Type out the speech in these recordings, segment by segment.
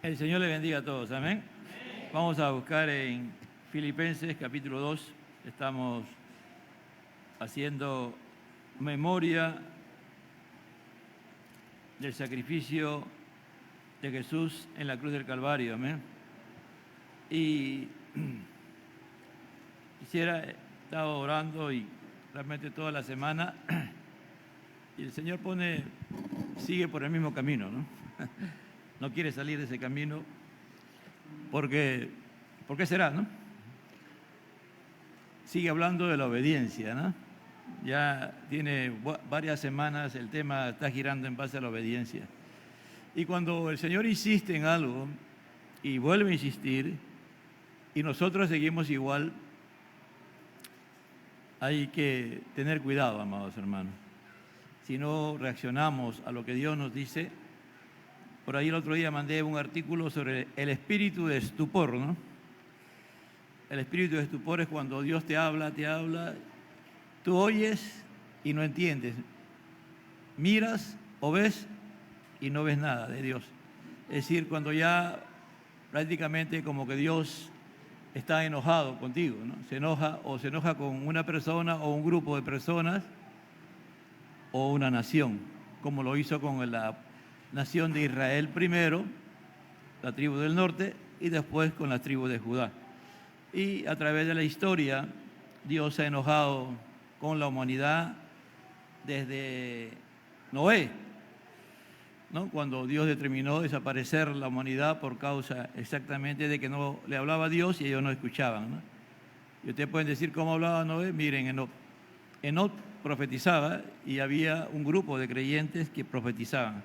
El Señor le bendiga a todos, amén. Vamos a buscar en Filipenses capítulo 2. Estamos haciendo memoria del sacrificio de Jesús en la cruz del Calvario, amén. Y estaba orando y realmente toda la semana, y el Señor sigue por el mismo camino, ¿no? No quiere salir de ese camino, ¿por qué será, no? Sigue hablando de la obediencia, ¿no? Ya tiene varias semanas el tema está girando en base a la obediencia. Y cuando el Señor insiste en algo y vuelve a insistir, y nosotros seguimos igual, hay que tener cuidado, amados hermanos. Si no reaccionamos a lo que Dios nos dice. Por ahí el otro día mandé un artículo sobre el espíritu de estupor, ¿no? El espíritu de estupor es cuando Dios te habla, tú oyes y no entiendes. Miras o ves y no ves nada de Dios. Es decir, cuando ya prácticamente como que Dios está enojado contigo, ¿no? Se enoja con una persona o un grupo de personas o una nación, como lo hizo con la nación de Israel primero, la tribu del norte, y después con la tribu de Judá. Y a través de la historia, Dios se ha enojado con la humanidad desde Noé, ¿no? Cuando Dios determinó desaparecer la humanidad por causa exactamente de que no le hablaba a Dios y ellos no escuchaban, ¿no? Y ustedes pueden decir cómo hablaba Noé. Miren, Enoc profetizaba y había un grupo de creyentes que profetizaban.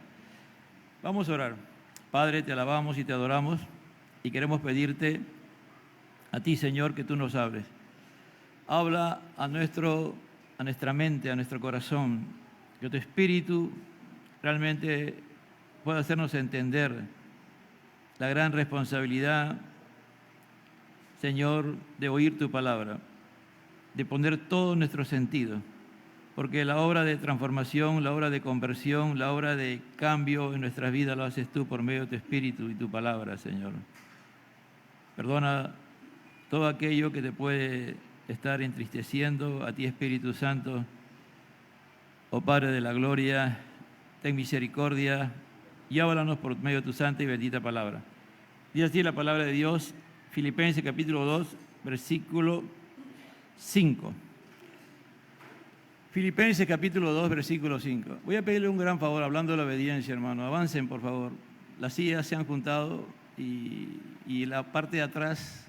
Vamos a orar. Padre, te alabamos y te adoramos y queremos pedirte a ti, Señor, que tú nos hables. Habla a nuestra mente, a nuestro corazón, que tu Espíritu realmente pueda hacernos entender la gran responsabilidad, Señor, de oír tu palabra, de poner todo nuestro sentido. Porque la obra de transformación, la obra de conversión, la obra de cambio en nuestras vidas lo haces tú por medio de tu Espíritu y tu palabra, Señor. Perdona todo aquello que te puede estar entristeciendo. A ti, Espíritu Santo, oh Padre de la gloria, ten misericordia y háblanos por medio de tu santa y bendita palabra. Dice así la palabra de Dios, Filipenses capítulo 2, versículo 5. Filipenses capítulo 2, versículo 5. Voy a pedirle un gran favor, hablando de la obediencia, hermano. Avancen, por favor. Las sillas se han juntado y la parte de atrás.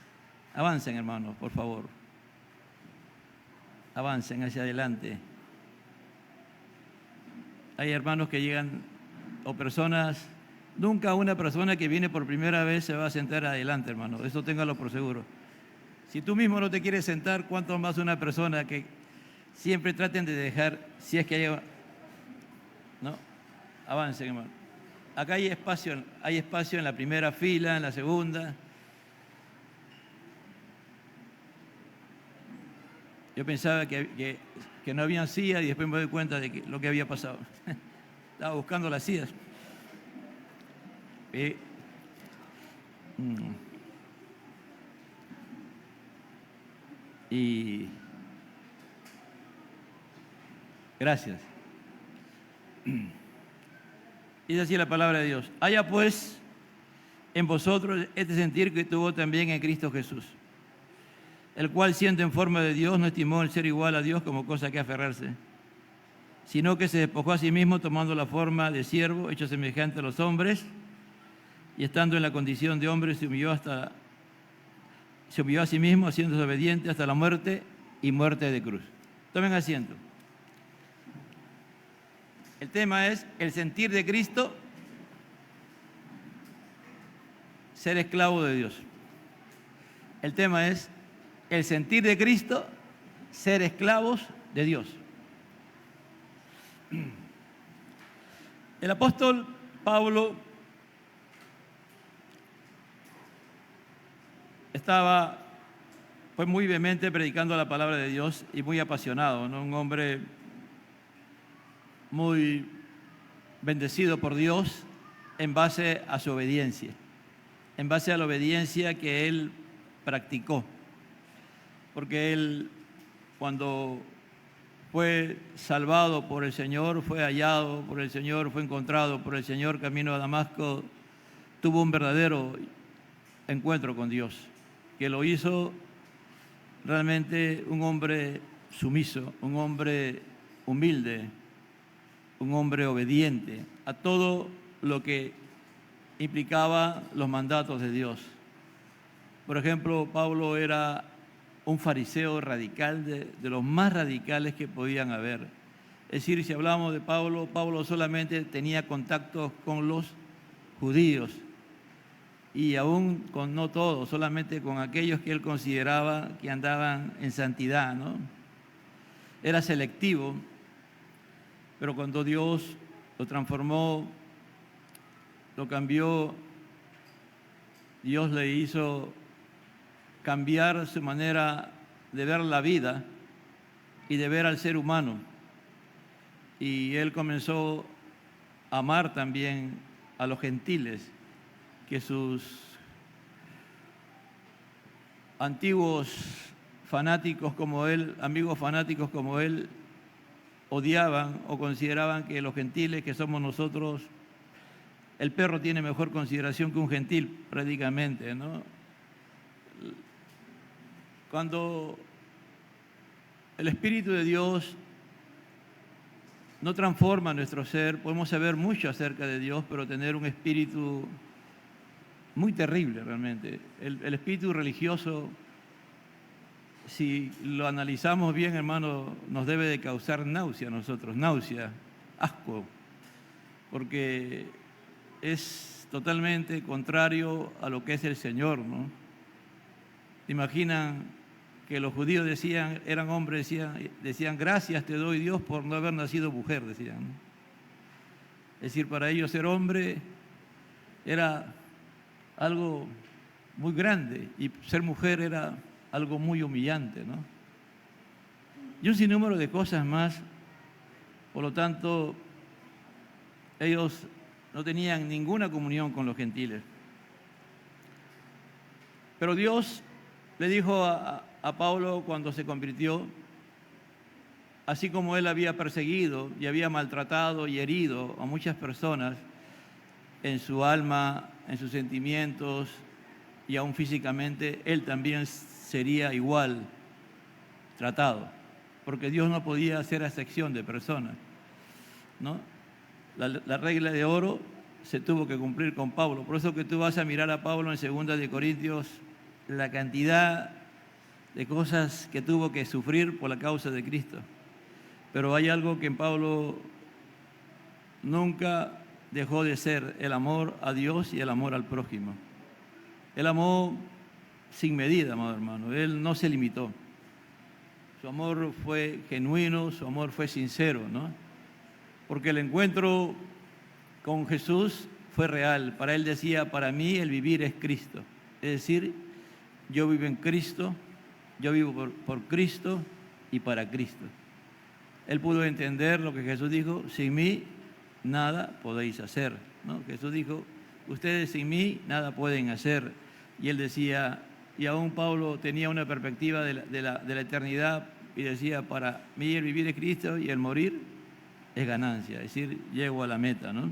Avancen, hermanos, por favor. Avancen hacia adelante. Hay hermanos que llegan, o personas. Nunca una persona que viene por primera vez se va a sentar adelante, hermano. Eso téngalo por seguro. Si tú mismo no te quieres sentar, ¿cuánto más una persona que siempre traten de dejar, si es que hay, ¿no? Avancen, hermano. Acá hay espacio en la primera fila, en la segunda. Yo pensaba que no habían sillas y después me doy cuenta de lo que había pasado. Estaba buscando las sillas. Y gracias. Dice así la palabra de Dios. Haya pues en vosotros este sentir que tuvo también en Cristo Jesús, el cual siendo en forma de Dios no estimó el ser igual a Dios como cosa que aferrarse, sino que se despojó a sí mismo tomando la forma de siervo, hecho semejante a los hombres, y estando en la condición de hombre se humilló a sí mismo, haciéndose obediente hasta la muerte y muerte de cruz. Tomen asiento. El tema es el sentir de Cristo, ser esclavo de Dios. El tema es el sentir de Cristo, ser esclavos de Dios. El apóstol Pablo fue muy vehemente predicando la palabra de Dios y muy apasionado, ¿no? Un hombre muy bendecido por Dios en base a su obediencia. en base a la obediencia que él practicó. Porque él, cuando fue salvado por el Señor, fue hallado por el Señor, fue encontrado por el Señor camino a Damasco, tuvo un verdadero encuentro con Dios, que lo hizo realmente un hombre sumiso, un hombre humilde, un hombre obediente a todo lo que implicaba los mandatos de Dios. Por ejemplo, Pablo era un fariseo radical, de los más radicales que podían haber. Es decir, si hablamos de Pablo, Pablo solamente tenía contactos con los judíos, y aún con no todos, solamente con aquellos que él consideraba que andaban en santidad, ¿no? Era selectivo, pero cuando Dios lo transformó, lo cambió, Dios le hizo cambiar su manera de ver la vida y de ver al ser humano. Y él comenzó a amar también a los gentiles, que sus antiguos fanáticos como él, amigos fanáticos como él, odiaban o consideraban que los gentiles, que somos nosotros, el perro tiene mejor consideración que un gentil prácticamente, ¿no? Cuando el Espíritu de Dios no transforma nuestro ser, podemos saber mucho acerca de Dios, pero tener un espíritu muy terrible realmente. El espíritu religioso, si lo analizamos bien, hermano, nos debe de causar náusea a nosotros, náusea, asco, porque es totalmente contrario a lo que es el Señor, ¿no? Imaginan que los judíos decían, eran hombres, decían, gracias te doy Dios por no haber nacido mujer, decían, ¿no? Es decir, para ellos ser hombre era algo muy grande y ser mujer era algo muy humillante, ¿no? Y un sinnúmero de cosas más. Por lo tanto, ellos no tenían ninguna comunión con los gentiles. Pero Dios le dijo a Pablo cuando se convirtió, así como él había perseguido y había maltratado y herido a muchas personas en su alma, en sus sentimientos y aún físicamente, él también sería igual tratado, porque Dios no podía hacer excepción de personas, ¿no? La regla de oro se tuvo que cumplir con Pablo. Por eso que tú vas a mirar a Pablo en 2 de Corintios, la cantidad de cosas que tuvo que sufrir por la causa de Cristo. Pero hay algo que en Pablo nunca dejó de ser: el amor a Dios y el amor al prójimo. Él amó sin medida, amado hermano. Él no se limitó. Su amor fue genuino, su amor fue sincero, ¿no? Porque el encuentro con Jesús fue real. Para él decía, para mí el vivir es Cristo. Es decir, yo vivo en Cristo, yo vivo por Cristo y para Cristo. Él pudo entender lo que Jesús dijo: sin mí nada podéis hacer, ¿no? Jesús dijo, ustedes sin mí nada pueden hacer. Y él decía, y aún Pablo tenía una perspectiva de la eternidad y decía, para mí el vivir es Cristo y el morir es ganancia, es decir, llego a la meta, ¿no?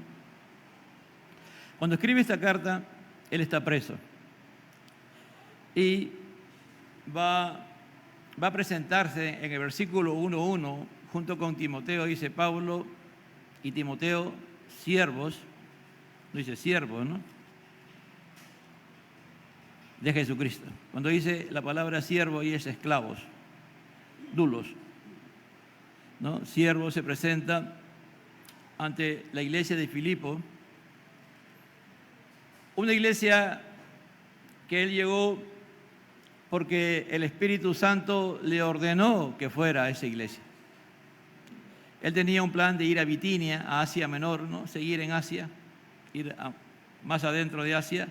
Cuando escribe esta carta, él está preso y va a presentarse en el versículo 1:1 junto con Timoteo. Dice Pablo y Timoteo, siervos, no dice siervos, ¿no?, de Jesucristo. Cuando dice la palabra siervo, ahí es esclavos, dulos, ¿no? Siervo se presenta ante la iglesia de Filipo, una iglesia que él llegó porque el Espíritu Santo le ordenó que fuera a esa iglesia. Él tenía un plan de ir a Bitinia, a Asia Menor, ¿no?, seguir en Asia, ir más adentro de Asia.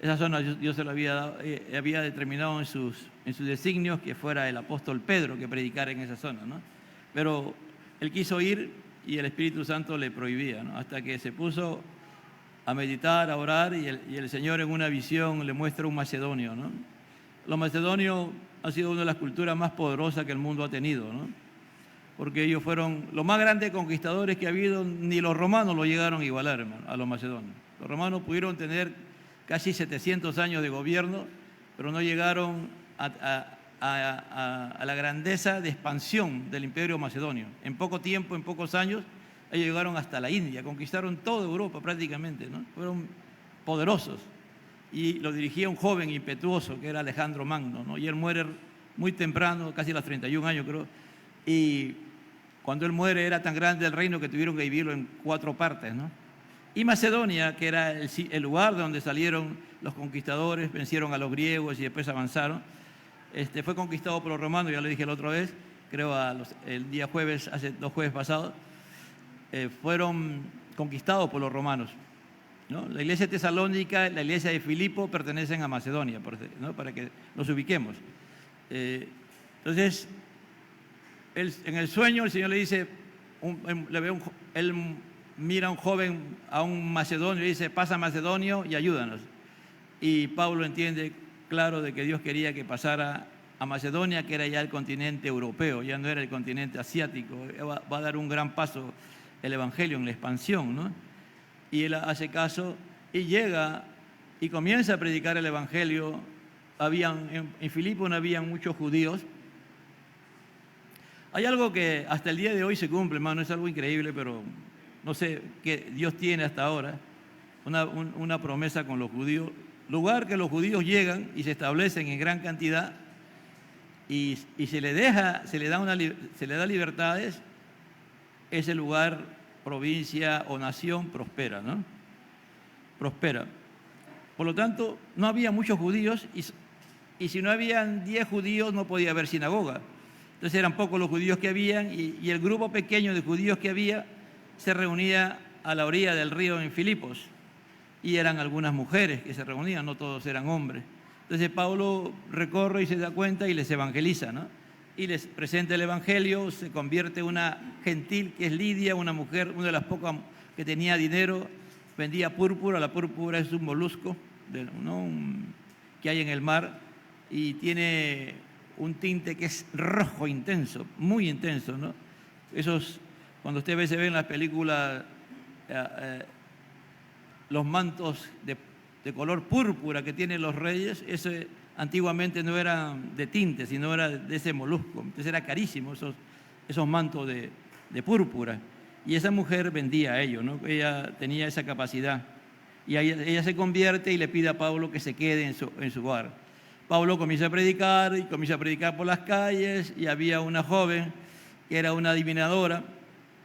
Esa zona Dios se lo había dado, había determinado en sus designios que fuera el apóstol Pedro que predicara en esa zona, ¿no? Pero él quiso ir y el Espíritu Santo le prohibía, ¿no?, hasta que se puso a meditar, a orar, y el Señor en una visión le muestra un macedonio, ¿no? Los macedonios han sido una de las culturas más poderosas que el mundo ha tenido, ¿no? Porque ellos fueron los más grandes conquistadores que ha habido, ni los romanos lo llegaron a igualar, hermano, a los macedonios. Los romanos pudieron tener casi 700 años de gobierno, pero no llegaron a la grandeza de expansión del imperio macedonio. En poco tiempo, en pocos años, ellos llegaron hasta la India, conquistaron toda Europa prácticamente, ¿no? Fueron poderosos. Y lo dirigía un joven impetuoso que era Alejandro Magno, ¿no? Y él muere muy temprano, casi a los 31 años creo, y cuando él muere era tan grande el reino que tuvieron que dividirlo en 4 partes, ¿no? Y Macedonia, que era el lugar de donde salieron los conquistadores, vencieron a los griegos y después avanzaron, fue conquistado por los romanos, ya lo dije la otra vez, creo el día jueves, hace 2 jueves pasados, fueron conquistados por los romanos, ¿no? La iglesia de Tesalónica, la iglesia de Filipo pertenecen a Macedonia, ¿no? Para que nos ubiquemos. Entonces, en el sueño el Señor le dice, él mira a un joven, a un macedonio, y dice, pasa Macedonio y ayúdanos. Y Pablo entiende claro de que Dios quería que pasara a Macedonia, que era ya el continente europeo, ya no era el continente asiático. Va a dar un gran paso el Evangelio en la expansión, ¿no? Y él hace caso y llega y comienza a predicar el Evangelio. En Filipo no había muchos judíos. Hay algo que hasta el día de hoy se cumple, hermano, es algo increíble, pero no sé qué Dios tiene hasta ahora, una promesa con los judíos. Lugar que los judíos llegan y se establecen en gran cantidad y se le da libertades, ese lugar, provincia o nación prospera, ¿no? Prospera. Por lo tanto, no había muchos judíos y si no habían 10 judíos no podía haber sinagoga. Entonces eran pocos los judíos que habían y el grupo pequeño de judíos que había se reunía a la orilla del río en Filipos. Y eran algunas mujeres que se reunían, no todos eran hombres. Entonces Pablo recorre y se da cuenta y les evangeliza, ¿no? Y les presenta el evangelio, se convierte una gentil que es Lidia, una mujer, una de las pocas que tenía dinero, vendía púrpura. La púrpura es un molusco, ¿no? Que hay en el mar y tiene un tinte que es rojo intenso, muy intenso, ¿no? Cuando usted se ve en las películas los mantos de color púrpura que tienen los reyes, ese antiguamente no eran de tinte, sino era de ese molusco. Entonces era carísimo esos mantos de púrpura. Y esa mujer vendía a ellos, ¿no? Ella tenía esa capacidad. Y ella se convierte y le pide a Pablo que se quede en su hogar. Pablo comienza a predicar por las calles, y había una joven que era una adivinadora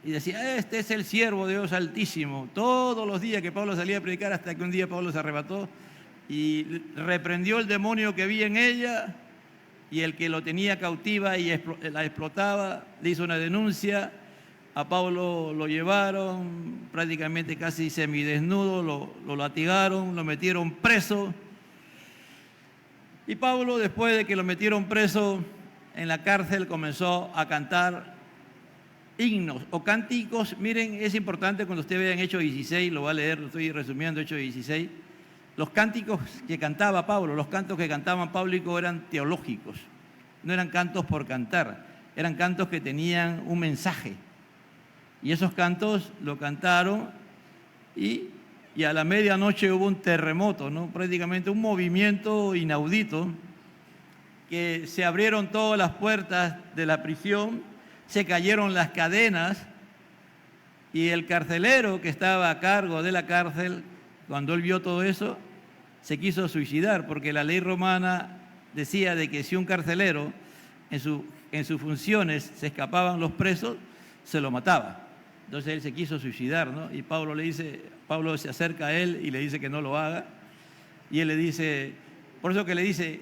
y decía, este es el siervo de Dios Altísimo. Todos los días que Pablo salía a predicar, hasta que un día Pablo se arrebató y reprendió el demonio que había en ella, y el que lo tenía cautiva y la explotaba le hizo una denuncia. A Pablo lo llevaron prácticamente casi semidesnudo, lo latigaron, lo metieron preso. Y Pablo, después de que lo metieron preso en la cárcel, comenzó a cantar himnos o cánticos. Miren, es importante cuando usted vea en Hechos 16, lo va a leer, lo estoy resumiendo, Hechos 16, los cánticos que cantaba Pablo, los cantos que cantaban Pablo eran teológicos, no eran cantos por cantar, eran cantos que tenían un mensaje. Y esos cantos lo cantaron y a la medianoche hubo un terremoto, ¿no? Prácticamente un movimiento inaudito, que se abrieron todas las puertas de la prisión, se cayeron las cadenas, y el carcelero que estaba a cargo de la cárcel, cuando él vio todo eso, se quiso suicidar, porque la ley romana decía de que si un carcelero en sus funciones se escapaban los presos, se lo mataba. Entonces él se quiso suicidar, ¿no? Y Pablo se acerca a él y le dice que no lo haga. Y él le dice, por eso que le dice,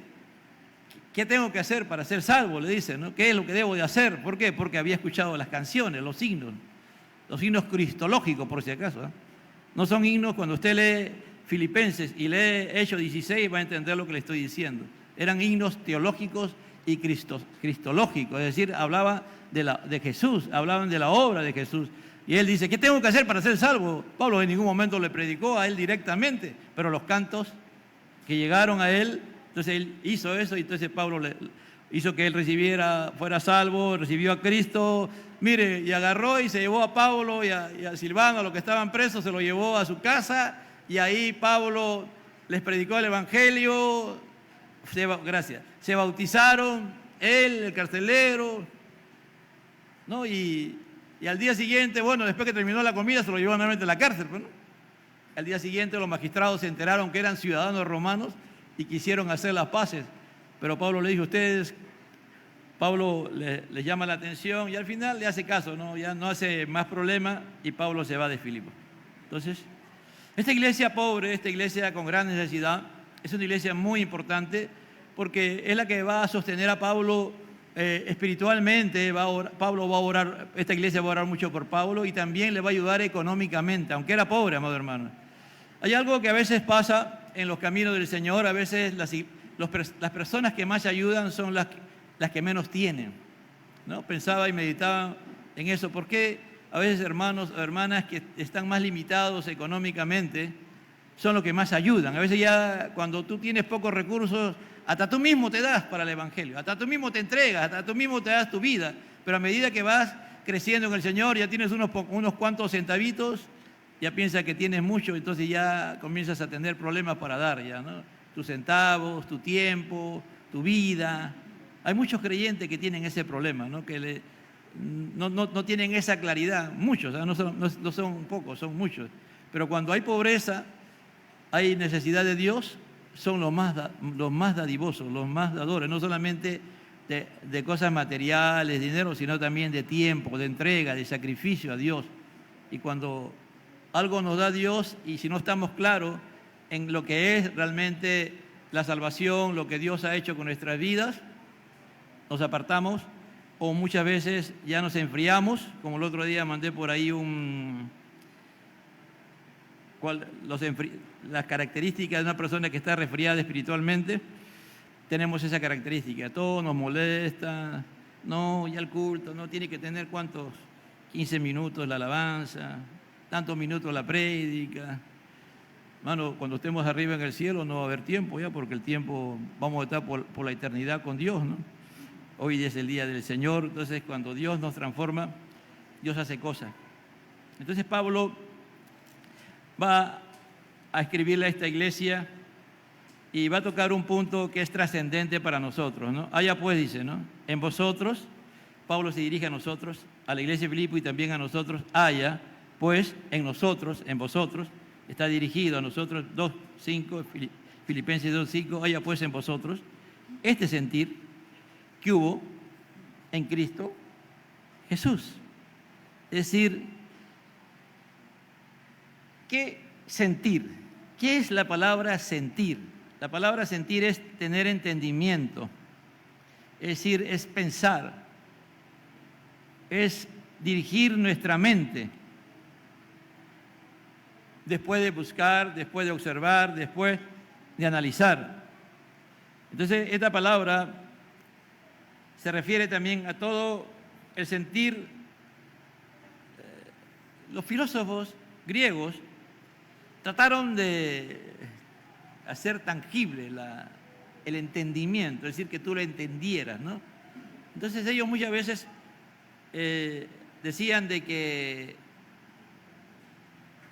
¿qué tengo que hacer para ser salvo? Le dice, ¿no? ¿Qué es lo que debo de hacer? ¿Por qué? Porque había escuchado las canciones, los himnos cristológicos, por si acaso, ¿eh? No son himnos. Cuando usted lee Filipenses y lee Hechos 16, va a entender lo que le estoy diciendo. Eran himnos teológicos y cristológicos, es decir, hablaban de Jesús, hablaban de la obra de Jesús, Y él dice, ¿qué tengo que hacer para ser salvo? Pablo en ningún momento le predicó a él directamente, pero los cantos que llegaron a él, entonces él hizo eso y entonces Pablo hizo que él fuera salvo, recibió a Cristo, mire, y agarró y se llevó a Pablo y a Silvano, a los que estaban presos, se lo llevó a su casa y ahí Pablo les predicó el Evangelio, se bautizaron, él, el carcelero, ¿no? Y al día siguiente, bueno, después que terminó la comida, se lo llevó nuevamente a la cárcel, ¿no? Al día siguiente los magistrados se enteraron que eran ciudadanos romanos y quisieron hacer las paces. Pero Pablo le dijo, Pablo les llama la atención y al final le hace caso, ¿no? Ya no hace más problema y Pablo se va de Filipos. Entonces, esta iglesia pobre, esta iglesia con gran necesidad, es una iglesia muy importante porque es la que va a sostener a Pablo espiritualmente. Pablo va a orar, esta iglesia va a orar mucho por Pablo y también le va a ayudar económicamente, aunque era pobre, amado hermano. Hay algo que a veces pasa en los caminos del Señor, a veces las personas que más ayudan son las que menos tienen, ¿no? Pensaba y meditaba en eso, porque a veces hermanos o hermanas que están más limitados económicamente son los que más ayudan. A veces ya cuando tú tienes pocos recursos, hasta tú mismo te das para el Evangelio, hasta tú mismo te entregas, hasta tú mismo te das tu vida, pero a medida que vas creciendo en el Señor, ya tienes unos cuantos centavitos, ya piensas que tienes mucho, entonces ya comienzas a tener problemas para dar, ya, ¿no? Tus centavos, tu tiempo, tu vida. Hay muchos creyentes que tienen ese problema, ¿no? Que no tienen esa claridad, muchos, ¿eh? No son pocos, son muchos. Pero cuando hay pobreza, hay necesidad de Dios, son los más dadivosos, los más dadores, no solamente de cosas materiales, dinero, sino también de tiempo, de entrega, de sacrificio a Dios. Y cuando algo nos da Dios y si no estamos claros en lo que es realmente la salvación, lo que Dios ha hecho con nuestras vidas, nos apartamos o muchas veces ya nos enfriamos, como el otro día mandé por ahí las características de una persona que está resfriada espiritualmente. Tenemos esa característica, todo nos molesta, no, ya el culto, no tiene que tener cuántos, 15 minutos la alabanza, tantos minutos la prédica. Hermano, cuando estemos arriba en el cielo no va a haber tiempo ya, porque el tiempo, vamos a estar por la eternidad con Dios, ¿no? Hoy es el día del Señor, entonces cuando Dios nos transforma, Dios hace cosas. Entonces Pablo va a escribirle a esta iglesia y va a tocar un punto que es trascendente para nosotros, ¿no? Allá pues dice, ¿no? En vosotros, Pablo se dirige a nosotros, a la iglesia de Filipo y también a nosotros, haya pues en nosotros, en vosotros, está dirigido a nosotros, 2:5, Filipenses 2:5, haya pues en vosotros este sentir que hubo en Cristo Jesús. Es decir, ¿qué sentir? ¿Qué es la palabra sentir? La palabra sentir es tener entendimiento, es decir, es pensar, es dirigir nuestra mente, después de buscar, después de observar, después de analizar. Entonces, esta palabra se refiere también a todo el sentir. Los filósofos griegos trataron de hacer tangible el entendimiento, es decir, que tú lo entendieras, ¿no? Entonces ellos muchas veces decían de que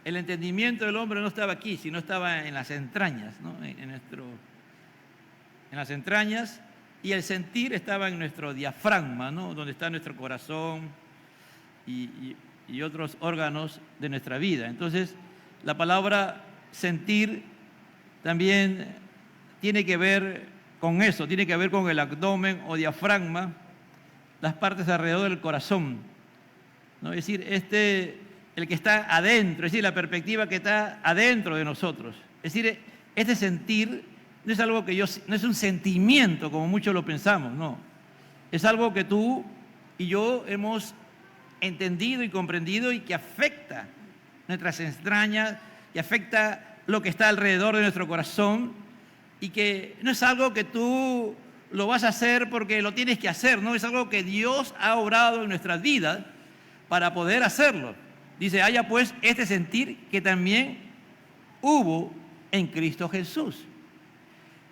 el entendimiento del hombre no estaba aquí, sino estaba en las entrañas, ¿no? En las entrañas, y el sentir estaba en nuestro diafragma, ¿no? Donde está nuestro corazón y otros órganos de nuestra vida. Entonces, la palabra sentir también tiene que ver con eso, tiene que ver con el abdomen o diafragma, las partes alrededor del corazón, ¿no? Es decir, el que está adentro, es decir, la perspectiva que está adentro de nosotros. Es decir, este sentir no es algo no es un sentimiento como muchos lo pensamos, no. Es algo que tú y yo hemos entendido y comprendido y que afecta nuestras entrañas y afecta lo que está alrededor de nuestro corazón y que no es algo que tú lo vas a hacer porque lo tienes que hacer, no, es algo que Dios ha obrado en nuestras vidas para poder hacerlo. Dice, haya pues este sentir que también hubo en Cristo Jesús.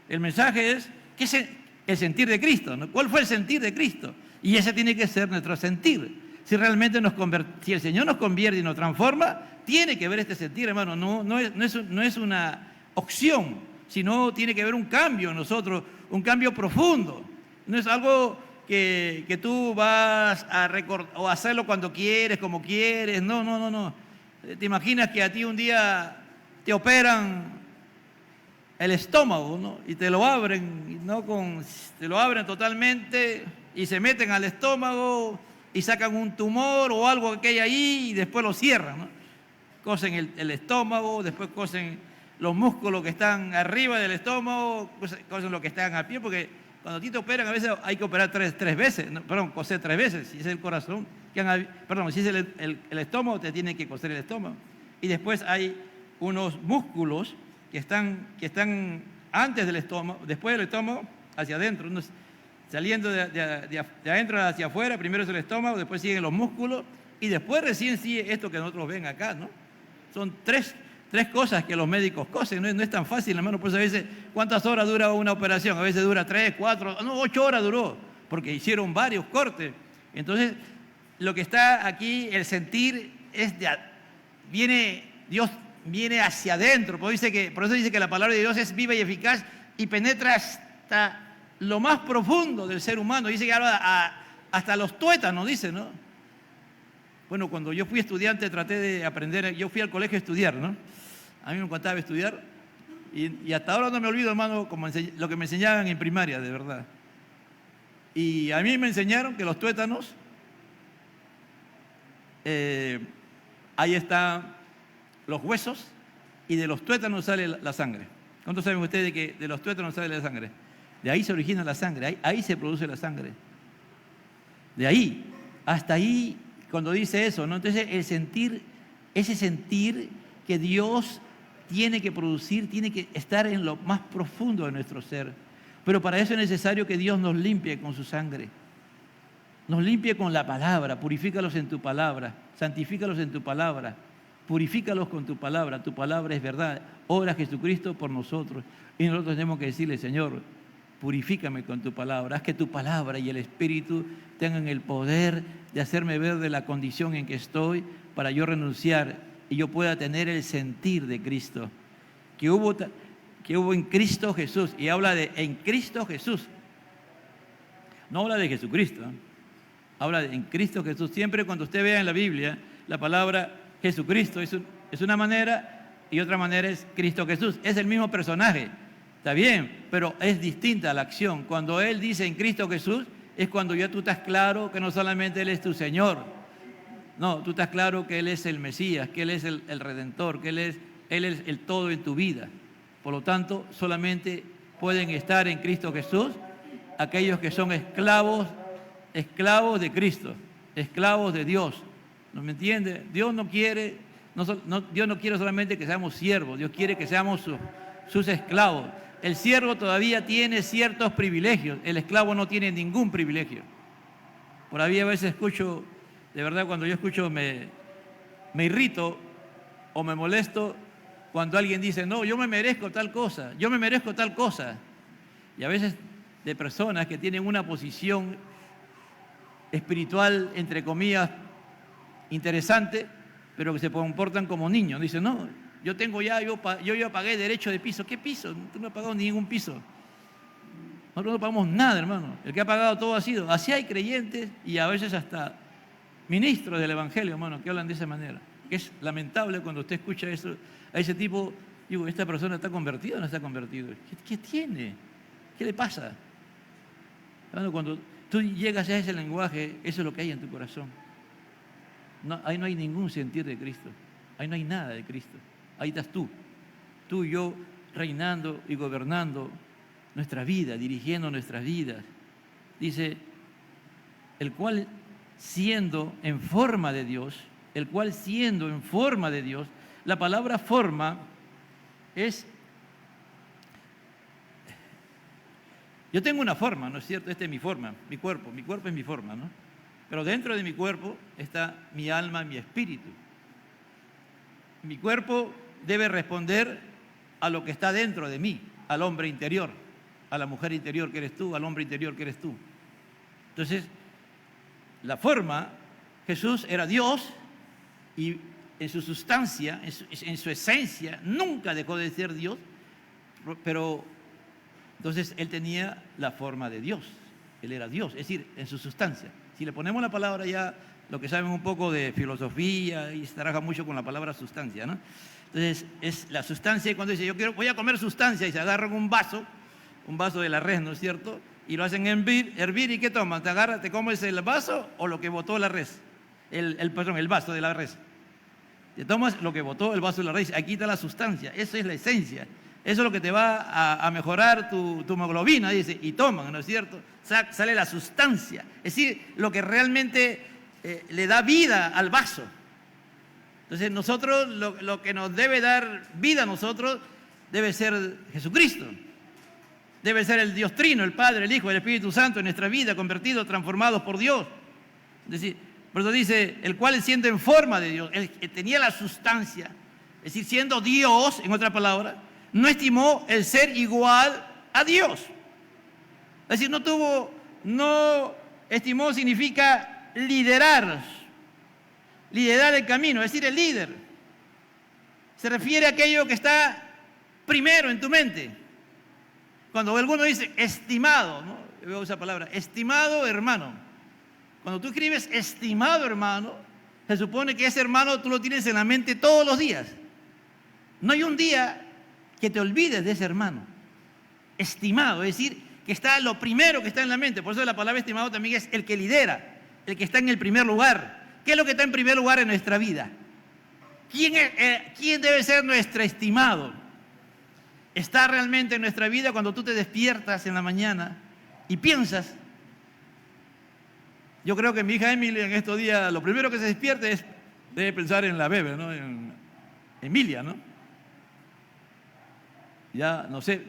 El mensaje es, ¿qué es el sentir de Cristo? ¿No? ¿Cuál fue el sentir de Cristo? Y ese tiene que ser nuestro sentir. Si realmente si el Señor nos convierte y nos transforma, tiene que ver este sentir, hermano. No es una opción, sino tiene que haber un cambio en nosotros, un cambio profundo. No es algo que tú vas a recordar o hacerlo cuando quieres, como quieres. No. ¿Te imaginas que a ti un día te operan el estómago, ¿no? Y te lo abren, ¿no? Te lo abren totalmente y se meten al estómago y sacan un tumor o algo que hay ahí y después lo cierran, ¿no? Cosen el estómago, después cosen los músculos que están arriba del estómago, cosen lo que están al pie, porque cuando a ti te operan a veces hay que operar tres veces, no, perdón, coser 3 veces, si es el corazón, si es el estómago, te tienen que coser el estómago. Y después hay unos músculos que están antes del estómago, después del estómago, hacia adentro, saliendo de adentro hacia afuera, primero es el estómago, después siguen los músculos, y después recién sigue esto que nosotros ven acá, ¿no? Son tres cosas que los médicos cosen, no es tan fácil, hermano, por eso a veces, ¿cuántas horas dura una operación? A veces dura 3, 4, 8 horas duró, porque hicieron varios cortes. Entonces, lo que está aquí, el sentir, Dios viene hacia adentro, por eso dice que la palabra de Dios es viva y eficaz y penetra hasta lo más profundo del ser humano. Dice que habla hasta los tuétanos, dice, ¿no? Bueno, cuando yo fui estudiante traté de aprender, yo fui al colegio a estudiar, ¿no? A mí me encantaba estudiar y hasta ahora no me olvido, hermano, lo que me enseñaban en primaria, de verdad. Y a mí me enseñaron que los tuétanos, ahí están los huesos y de los tuétanos sale la sangre. ¿Cuántos saben ustedes que de los tuétanos sale la sangre? De ahí se origina la sangre, ahí se produce la sangre. De ahí, hasta ahí, cuando dice eso, ¿no? Entonces ese sentir que Dios tiene que producir, tiene que estar en lo más profundo de nuestro ser. Pero para eso es necesario que Dios nos limpie con su sangre. Nos limpie con la palabra, purifícalos en tu palabra, santifícalos en tu palabra, purifícalos con tu palabra es verdad. Ora Jesucristo por nosotros. Y nosotros tenemos que decirle, Señor, purifícame con tu palabra, haz que tu palabra y el Espíritu tengan el poder de hacerme ver de la condición en que estoy para yo renunciar y yo pueda tener el sentir de Cristo, que hubo en Cristo Jesús, y habla de en Cristo Jesús, no habla de Jesucristo, habla de en Cristo Jesús. Siempre cuando usted vea en la Biblia la palabra Jesucristo es una manera y otra manera es Cristo Jesús, es el mismo personaje. Está bien, pero es distinta la acción. Cuando Él dice en Cristo Jesús, es cuando ya tú estás claro que no solamente Él es tu Señor. No, tú estás claro que Él es el Mesías, que Él es el Redentor, que Él es el todo en tu vida. Por lo tanto, solamente pueden estar en Cristo Jesús aquellos que son esclavos de Cristo, esclavos de Dios. ¿No me entiende? Dios no quiere solamente que seamos siervos, Dios quiere que seamos sus esclavos. El siervo todavía tiene ciertos privilegios, el esclavo no tiene ningún privilegio. Por ahí a veces escucho, de verdad cuando yo escucho me irrito o me molesto cuando alguien dice, no, yo me merezco tal cosa. Y a veces de personas que tienen una posición espiritual, entre comillas, interesante, pero que se comportan como niños. Dicen, no, yo ya pagué derecho de piso. ¿Qué piso? Tú no has pagado ningún piso. Nosotros no pagamos nada, hermano. El que ha pagado todo ha sido. Así hay creyentes y a veces hasta ministros del Evangelio, hermano, que hablan de esa manera. Que es lamentable cuando usted escucha eso, a ese tipo, digo, ¿esta persona está convertida o no está convertida? ¿Qué tiene? ¿Qué le pasa? Hermano, cuando tú llegas a ese lenguaje, eso es lo que hay en tu corazón. Ahí no hay ningún sentir de Cristo. Ahí no hay nada de Cristo. Ahí estás tú y yo reinando y gobernando nuestra vida, dirigiendo nuestras vidas. Dice, el cual siendo en forma de Dios, la palabra forma es, yo tengo una forma, ¿no es cierto? Esta es mi forma, mi cuerpo es mi forma, ¿no? Pero dentro de mi cuerpo está mi alma, mi espíritu. Mi cuerpo debe responder a lo que está dentro de mí, al hombre interior, a la mujer interior que eres tú, al hombre interior que eres tú. Entonces, la forma, Jesús era Dios y en su sustancia, en su esencia, nunca dejó de ser Dios, pero entonces Él tenía la forma de Dios, Él era Dios, es decir, en su sustancia. Si le ponemos la palabra ya, lo que saben un poco de filosofía y se trabaja mucho con la palabra sustancia, ¿no? Entonces, es la sustancia, y cuando dice, voy a comer sustancia, y se agarran un vaso de la res, ¿no es cierto? Y lo hacen hervir, ¿y qué toman? ¿Te comes el vaso o lo que botó la res? El vaso de la res. Te tomas lo que botó el vaso de la res, aquí está la sustancia, eso es la esencia. Eso es lo que te va a mejorar tu hemoglobina, dice, y toman, ¿no es cierto? Sale la sustancia, es decir, lo que realmente le da vida al vaso. Entonces nosotros, lo que nos debe dar vida a nosotros, debe ser Jesucristo. Debe ser el Dios Trino, el Padre, el Hijo, el Espíritu Santo en nuestra vida, convertidos, transformados por Dios. Es decir, por eso dice, el cual siendo en forma de Dios, él tenía la sustancia, es decir, siendo Dios, en otra palabra, no estimó el ser igual a Dios. Es decir, no estimó significa liderar el camino, es decir, el líder. Se refiere a aquello que está primero en tu mente. Cuando alguno dice estimado, ¿no? Veo esa palabra, estimado hermano. Cuando tú escribes estimado hermano, se supone que ese hermano tú lo tienes en la mente todos los días. No hay un día que te olvides de ese hermano. Estimado, es decir, que está lo primero que está en la mente. Por eso la palabra estimado también es el que lidera, el que está en el primer lugar. ¿Qué es lo que está en primer lugar en nuestra vida? ¿Quién debe ser nuestro estimado? Está realmente en nuestra vida cuando tú te despiertas en la mañana y piensas. Yo creo que mi hija Emily en estos días, lo primero que se despierta debe pensar en la bebé, ¿no? En Emilia, ¿no? Ya, no sé,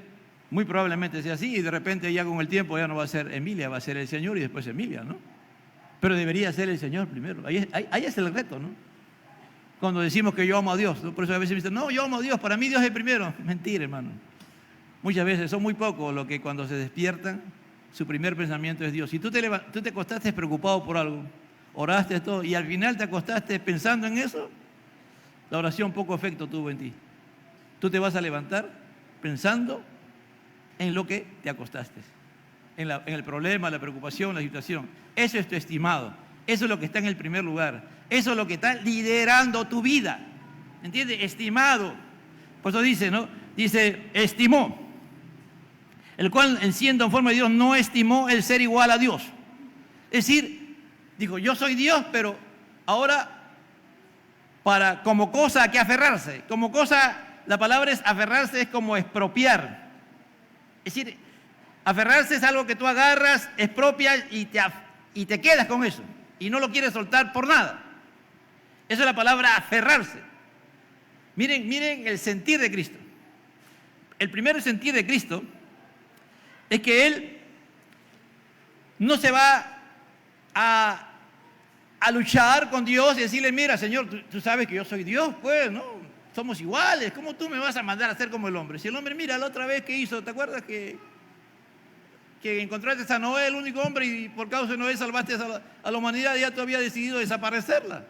muy probablemente sea así y de repente ya con el tiempo ya no va a ser Emilia, va a ser el Señor y después Emilia, ¿no? Pero debería ser el Señor primero. Ahí es el reto, ¿no? Cuando decimos que yo amo a Dios, ¿no? Por eso a veces me dicen, no, yo amo a Dios, para mí Dios es el primero. Mentira, hermano. Muchas veces son muy pocos los que cuando se despiertan, su primer pensamiento es Dios. Si tú te acostaste preocupado por algo, oraste todo y al final te acostaste pensando en eso, la oración poco efecto tuvo en ti. Tú te vas a levantar pensando en lo que te acostaste, en el problema, la preocupación, la situación. Eso es tu estimado, eso es lo que está en el primer lugar, eso es lo que está liderando tu vida. ¿Entiendes? Estimado. Por eso dice, ¿no? Dice, estimó, el cual siendo en forma de Dios no estimó el ser igual a Dios. Es decir, dijo, yo soy Dios, pero ahora como cosa a que aferrarse, como cosa, la palabra es aferrarse, es como expropiar. Es decir, aferrarse es algo que tú agarras, expropias y te quedas con eso. Y no lo quieres soltar por nada. Esa es la palabra aferrarse. Miren el sentir de Cristo. El primer sentir de Cristo es que Él no se va a luchar con Dios y decirle, mira, Señor, tú sabes que yo soy Dios, pues, ¿no? Somos iguales, ¿cómo tú me vas a mandar a ser como el hombre? Si el hombre, mira, la otra vez que hizo, ¿te acuerdas que encontraste a Noé, el único hombre, y por causa de Noé salvaste a la humanidad, ya tú habías decidido desaparecerla?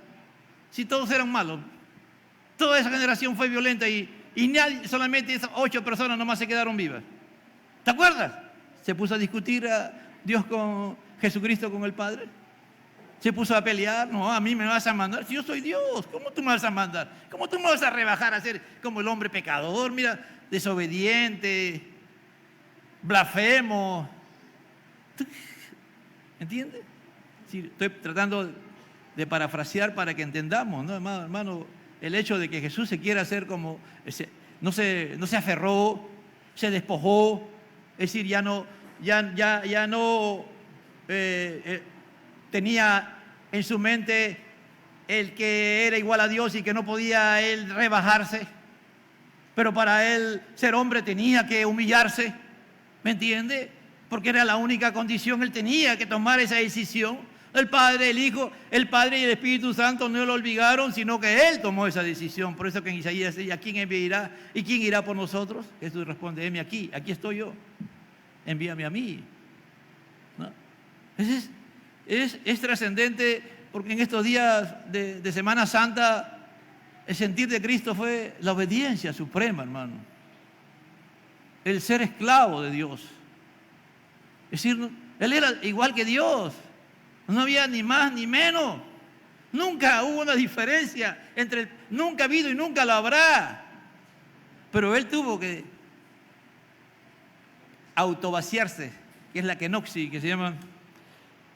Si todos eran malos, toda esa generación fue violenta y nadie, solamente esas 8 personas nomás se quedaron vivas. ¿Te acuerdas? Se puso a discutir a Dios con Jesucristo con el Padre. Se puso a pelear, no, a mí me vas a mandar, si yo soy Dios, ¿cómo tú me vas a mandar? ¿Cómo tú me vas a rebajar a ser como el hombre pecador, mira, desobediente, blasfemo? ¿Entiendes? Sí, estoy tratando de parafrasear para que entendamos, ¿no, hermano? El hecho de que Jesús se quiera hacer como, no se aferró, se despojó, es decir, ya no tenía en su mente el que era igual a Dios y que no podía él rebajarse, pero para él ser hombre tenía que humillarse, ¿me entiende? Porque era la única condición, él tenía que tomar esa decisión, El Padre, el Hijo, el Padre y el Espíritu Santo no lo olvidaron, sino que Él tomó esa decisión. Por eso que en Isaías dice, ¿a quién enviará? ¿Y quién irá por nosotros? Jesús responde, heme aquí estoy yo, envíame a mí. ¿No? Es trascendente, porque en estos días de Semana Santa, el sentir de Cristo fue la obediencia suprema, hermano. El ser esclavo de Dios. Es decir, Él era igual que Dios. No había ni más ni menos. Nunca hubo una diferencia nunca ha habido y nunca lo habrá. Pero Él tuvo que autovaciarse, que es la kenoxi, que se llama,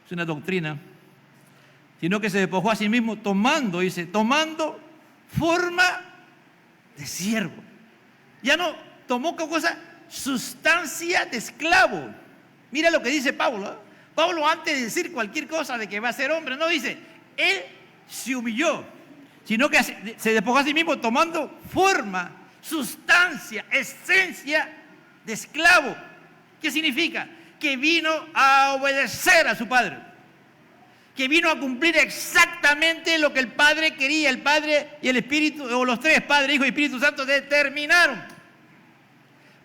es una doctrina, sino que se despojó a sí mismo tomando forma de siervo. Ya no tomó cosa, sustancia de esclavo. Mira lo que dice Pablo, ¿eh? Pablo, antes de decir cualquier cosa de que va a ser hombre, no dice, él se humilló, sino que se despojó a sí mismo tomando forma, sustancia, esencia de esclavo. ¿Qué significa? Que vino a obedecer a su Padre, que vino a cumplir exactamente lo que el Padre quería. El Padre y el Espíritu, o los tres, Padre, Hijo y Espíritu Santo, determinaron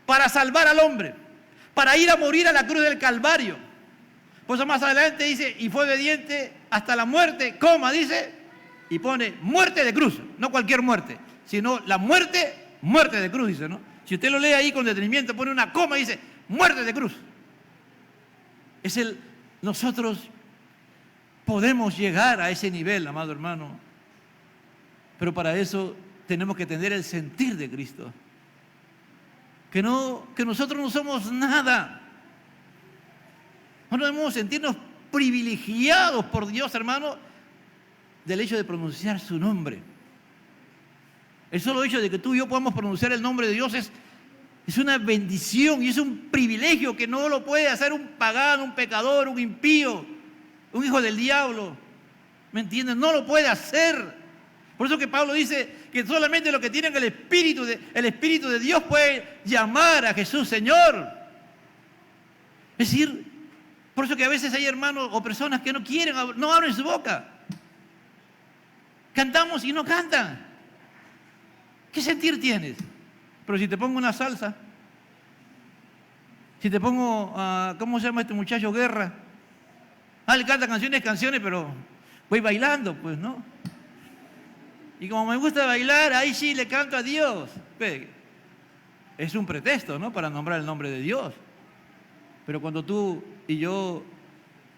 para salvar al hombre, para ir a morir a la cruz del Calvario. Por eso más adelante dice, y fue obediente hasta la muerte, dice, y pone muerte de cruz, no cualquier muerte, sino la muerte de cruz, dice, ¿no? Si usted lo lee ahí con detenimiento, pone una coma y dice, muerte de cruz. Nosotros podemos llegar a ese nivel, amado hermano, pero para eso tenemos que tener el sentir de Cristo. Que nosotros no somos nada. No debemos sentirnos privilegiados por Dios, hermano, del hecho de pronunciar su nombre. El solo hecho de que tú y yo podamos pronunciar el nombre de Dios es una bendición y es un privilegio que no lo puede hacer un pagano, un pecador, un impío, un hijo del diablo. ¿Me entienden? No lo puede hacer. Por eso que Pablo dice que solamente los que tienen el Espíritu de Dios puede llamar a Jesús Señor. Es decir, por eso que a veces hay hermanos o personas que no abren su boca. Cantamos y no cantan. ¿Qué sentir tienes? Pero si te pongo una salsa, si te pongo, ¿cómo se llama este muchacho? Guerra. Él canta canciones, pero voy bailando, pues, ¿no? Y como me gusta bailar, ahí sí le canto a Dios. Es un pretexto, ¿no? Para nombrar el nombre de Dios. Pero cuando tú y yo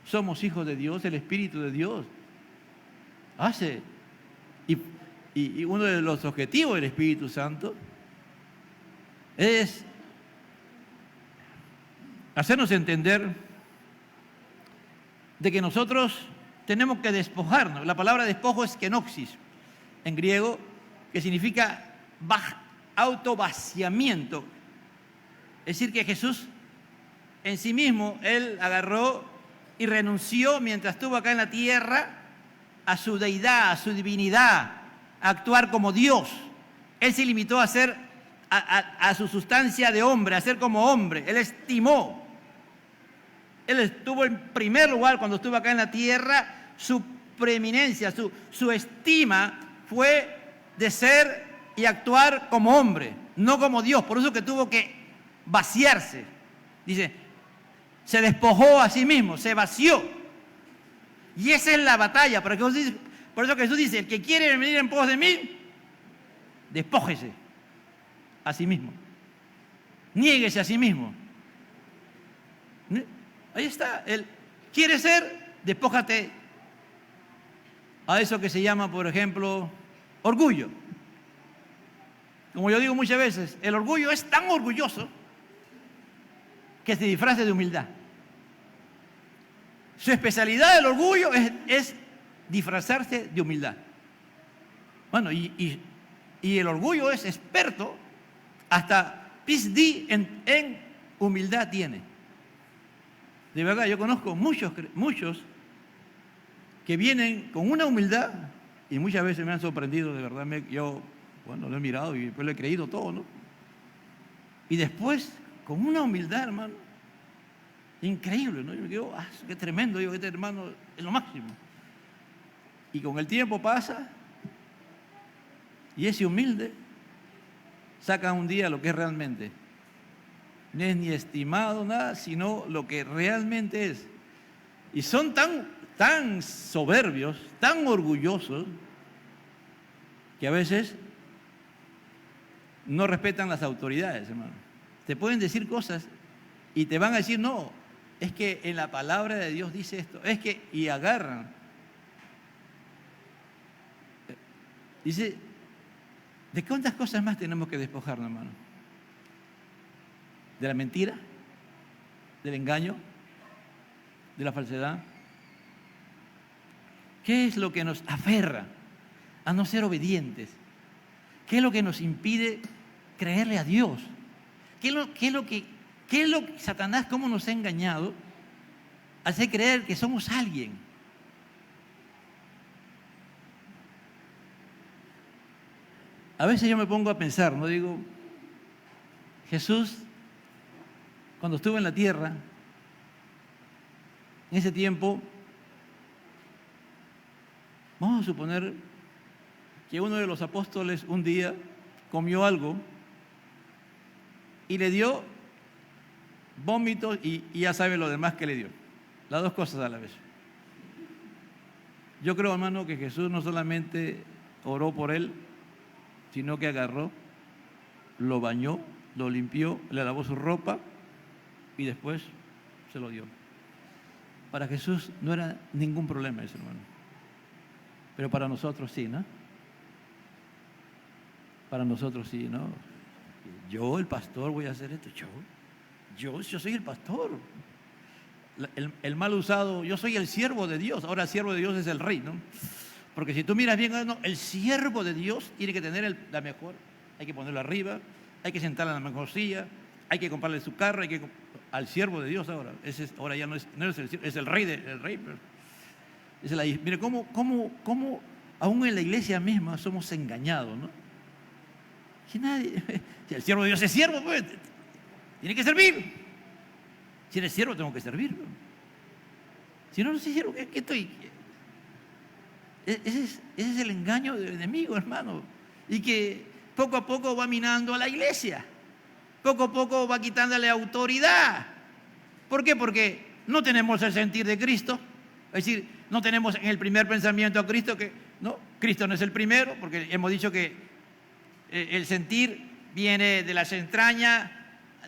somos hijos de Dios, el Espíritu de Dios hace. Y uno de los objetivos del Espíritu Santo es hacernos entender de que nosotros tenemos que despojarnos. La palabra despojo es kenoxis, en griego, que significa autovaciamiento. Es decir, que Jesús en sí mismo, Él agarró y renunció mientras estuvo acá en la tierra a su deidad, a su divinidad, a actuar como Dios. Él se limitó a ser a su sustancia de hombre, a ser como hombre. Él estimó. Él estuvo en primer lugar cuando estuvo acá en la tierra. Su preeminencia, su estima fue de ser y actuar como hombre, no como Dios. Por eso que tuvo que vaciarse. Dice, se despojó a sí mismo, se vació. Y esa es la batalla. Por eso que Jesús dice, el que quiere venir en pos de mí, despójese a sí mismo. Niéguese a sí mismo. Ahí está. Él quiere ser, despójate a eso que se llama, por ejemplo, orgullo. Como yo digo muchas veces, el orgullo es tan orgulloso que se disfraza de humildad. Su especialidad del orgullo es disfrazarse de humildad. Bueno, y el orgullo es experto, hasta PhD en humildad tiene. De verdad, yo conozco muchos que vienen con una humildad y muchas veces me han sorprendido, de verdad. Yo lo he mirado y después lo he creído todo, ¿no? Y después, con una humildad, hermano, Increíble, ¿no? Yo me quedo, qué tremendo, digo, este hermano es lo máximo. Y con el tiempo pasa, y ese humilde saca un día lo que es realmente. No es ni estimado nada, sino lo que realmente es. Y son tan soberbios, tan orgullosos, que a veces no respetan las autoridades, hermano. Te pueden decir cosas y te van a decir, no, es que en la palabra de Dios dice esto, y agarran. Dice, ¿de cuántas cosas más tenemos que despojarnos, hermano? ¿De la mentira? ¿Del engaño? ¿De la falsedad? ¿Qué es lo que nos aferra a no ser obedientes? ¿Qué es lo que nos impide creerle a Dios? ¿Qué es lo que Satanás, cómo nos ha engañado? Hace creer que somos alguien. A veces yo me pongo a pensar, ¿no? Digo, Jesús, cuando estuvo en la tierra, en ese tiempo, vamos a suponer que uno de los apóstoles un día comió algo y le dio vómitos y ya sabe lo demás que le dio. Las dos cosas a la vez. Yo creo, hermano, que Jesús no solamente oró por él, sino que agarró, lo bañó, lo limpió, le lavó su ropa y después se lo dio. Para Jesús no era ningún problema eso, hermano. Pero para nosotros sí, ¿no? Para nosotros sí, ¿no? Yo, el pastor, voy a hacer esto. Yo soy el pastor. El mal usado, yo soy el siervo de Dios. Ahora el siervo de Dios es el rey, ¿no? Porque si tú miras bien, no, el siervo de Dios tiene que tener la mejor. Hay que ponerlo arriba, hay que sentarlo en la mejor silla, hay que comprarle su carro, al siervo de Dios ahora. Ahora ya no es el siervo, es el rey. Mire, cómo aún en la iglesia misma somos engañados, ¿no? Si el siervo de Dios es siervo, pues, tiene que servir. Si eres siervo, tengo que servir. Si no soy siervo, ¿qué estoy? Ese es el engaño del enemigo, hermano. Y que poco a poco va minando a la iglesia. Poco a poco va quitándole autoridad. ¿Por qué? Porque no tenemos el sentir de Cristo. Es decir, no tenemos en el primer pensamiento a Cristo, Cristo no es el primero, porque hemos dicho que el sentir viene de las entrañas,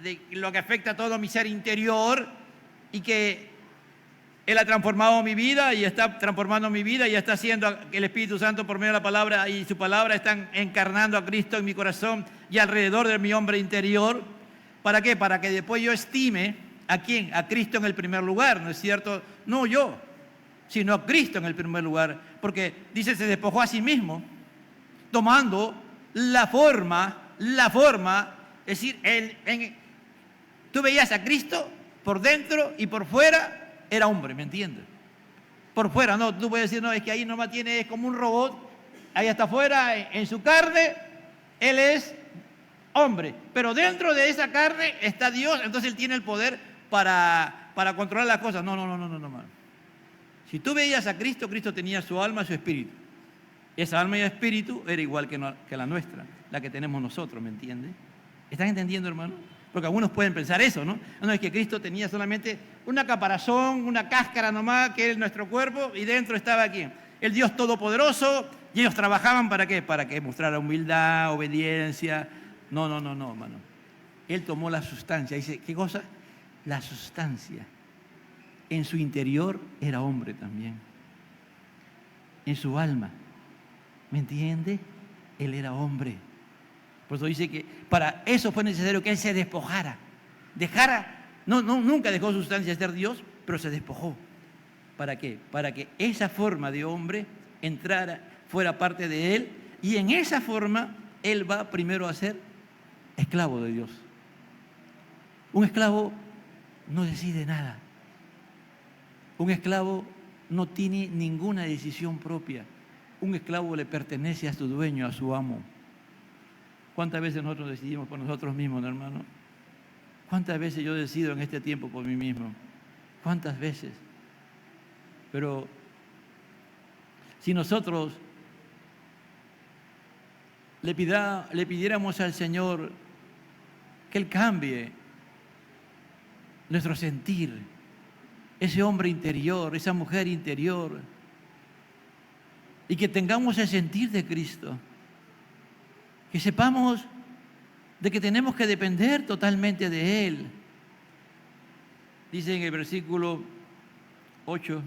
de lo que afecta a todo mi ser interior, y que Él ha transformado mi vida y está transformando mi vida y está haciendo que el Espíritu Santo por medio de la palabra y su palabra están encarnando a Cristo en mi corazón y alrededor de mi hombre interior. ¿Para qué? Para que después yo estime ¿a quién? A Cristo en el primer lugar, ¿no es cierto? No yo, sino a Cristo en el primer lugar, porque dice, se despojó a sí mismo, tomando la forma, es decir, tú veías a Cristo por dentro y por fuera, era hombre, ¿me entiendes? Por fuera, no, tú puedes decir, no, es que ahí nomás es como un robot, ahí está afuera, en su carne, Él es hombre, pero dentro de esa carne está Dios, entonces Él tiene el poder para controlar las cosas. No, mano. Si tú veías a Cristo, Cristo tenía su alma y su espíritu. Esa alma y espíritu era igual que la nuestra, la que tenemos nosotros, ¿me entiendes? ¿Están entendiendo, hermano? Porque algunos pueden pensar eso, ¿no? No, es que Cristo tenía solamente una caparazón, una cáscara nomás, que es nuestro cuerpo, y dentro estaba ¿quién? El Dios Todopoderoso, y ellos trabajaban ¿para qué? Para que mostrara humildad, obediencia. No, hermano. Él tomó la sustancia. Dice, ¿qué cosa? La sustancia. En su interior era hombre también. En su alma. ¿Me entiende? Él era hombre. Por eso dice que para eso fue necesario que Él se despojara. Nunca dejó su sustancia de ser Dios, pero se despojó. ¿Para qué? Para que esa forma de hombre fuera parte de Él, y en esa forma Él va primero a ser esclavo de Dios. Un esclavo no decide nada. Un esclavo no tiene ninguna decisión propia. Un esclavo le pertenece a su dueño, a su amo. ¿Cuántas veces nosotros decidimos por nosotros mismos, hermano? ¿Cuántas veces yo decido en este tiempo por mí mismo? ¿Cuántas veces? Pero si nosotros le pidiéramos al Señor que Él cambie nuestro sentir, ese hombre interior, esa mujer interior, y que tengamos el sentir de Cristo, que sepamos de que tenemos que depender totalmente de Él. Dice en el versículo 8,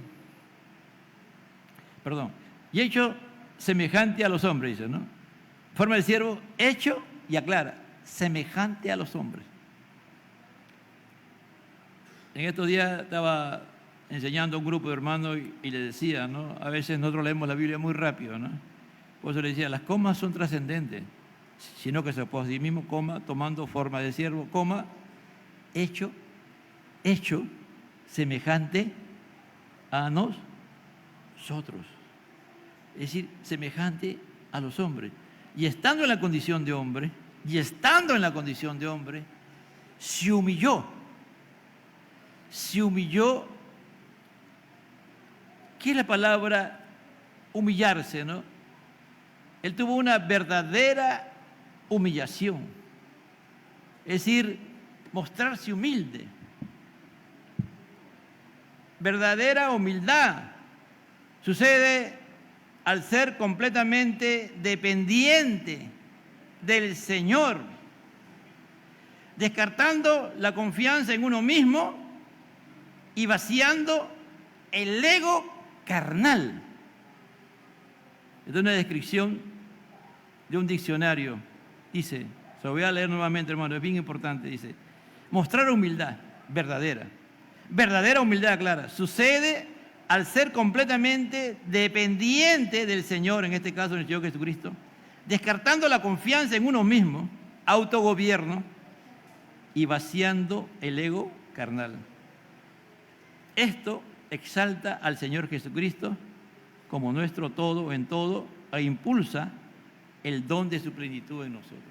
y hecho semejante a los hombres, dice, ¿no? Forma del siervo, hecho, y aclara, semejante a los hombres. En estos días estaba enseñando a un grupo de hermanos y les decía, ¿no? A veces nosotros leemos la Biblia muy rápido, ¿no? Por eso le decía, las comas son trascendentes, sino que se puede decir mismo, coma, tomando forma de siervo, coma, hecho semejante a nosotros. Es decir, semejante a los hombres. Y estando en la condición de hombre, se humilló. ¿Qué es la palabra humillarse, no? Él tuvo una verdadera humillación. Es decir, mostrarse humilde. Verdadera humildad sucede al ser completamente dependiente del Señor, descartando la confianza en uno mismo y vaciando el ego carnal. Es una descripción de un diccionario. Dice, se lo voy a leer nuevamente, hermano, es bien importante, dice, mostrar humildad verdadera. Verdadera humildad, clara, sucede al ser completamente dependiente del Señor, en este caso del Señor Jesucristo, descartando la confianza en uno mismo, autogobierno y vaciando el ego carnal. Esto exalta al Señor Jesucristo como nuestro todo en todo e impulsa el don de su plenitud en nosotros.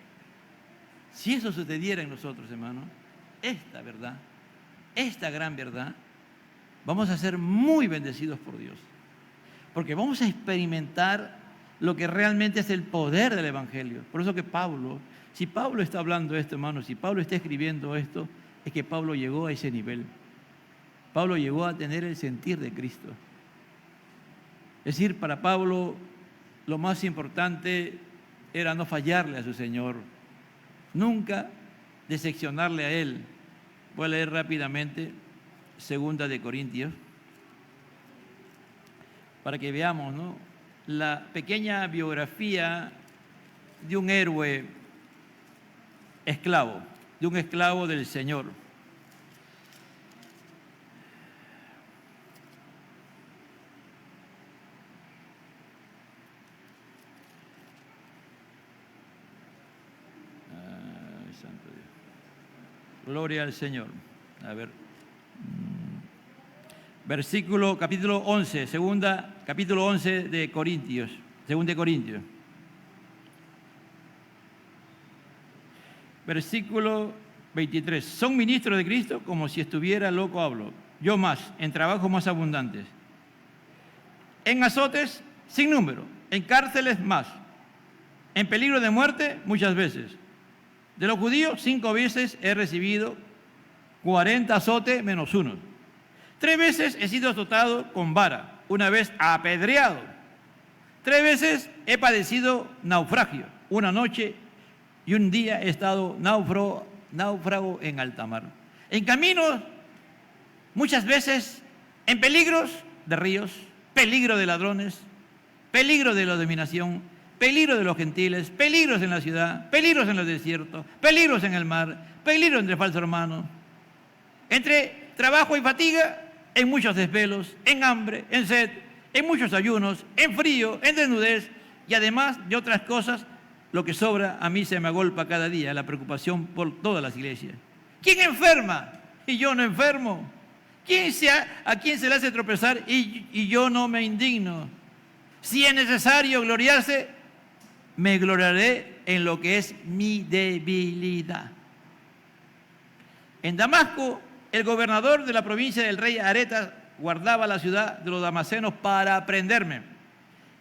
Si eso sucediera en nosotros, hermano, esta verdad, esta gran verdad, vamos a ser muy bendecidos por Dios, porque vamos a experimentar lo que realmente es el poder del Evangelio. Por eso que Pablo, si Pablo está hablando esto, hermano, si Pablo está escribiendo esto, es que Pablo llegó a ese nivel. Pablo llegó a tener el sentir de Cristo. Es decir, para Pablo lo más importante era no fallarle a su Señor, nunca decepcionarle a Él. Voy a leer rápidamente 2 de Corintios para que veamos, ¿no?, la pequeña biografía de un héroe esclavo, de un esclavo del Señor. Santo Dios. Gloria al Señor. A ver. Capítulo 11, capítulo 11 de Corintios, 2 de Corintios. Versículo 23. Son ministros de Cristo como si estuviera loco hablo. Yo más, en trabajos más abundantes. En azotes sin número, en cárceles más. En peligro de muerte muchas veces. De los judíos 5 veces he recibido 40 azotes menos 1. 3 veces he sido azotado con vara, 1 vez apedreado. 3 veces he padecido naufragio, 1 noche y 1 día he estado náufrago en alta mar. En caminos, muchas veces, en peligros de ríos, peligro de ladrones, peligro de la dominación, peligro de los gentiles, peligros en la ciudad, peligros en los desiertos, peligros en el mar, peligros entre falsos hermanos, entre trabajo y fatiga, en muchos desvelos, en hambre, en sed, en muchos ayunos, en frío, en desnudez y además de otras cosas, lo que sobra a mí se me agolpa cada día, la preocupación por todas las iglesias. ¿Quién enferma y yo no enfermo? ¿A quién se le hace tropezar y yo no me indigno? Si es necesario gloriarse, me gloriaré en lo que es mi debilidad. En Damasco el gobernador de la provincia del rey Aretas guardaba la ciudad de los damascenos para prenderme.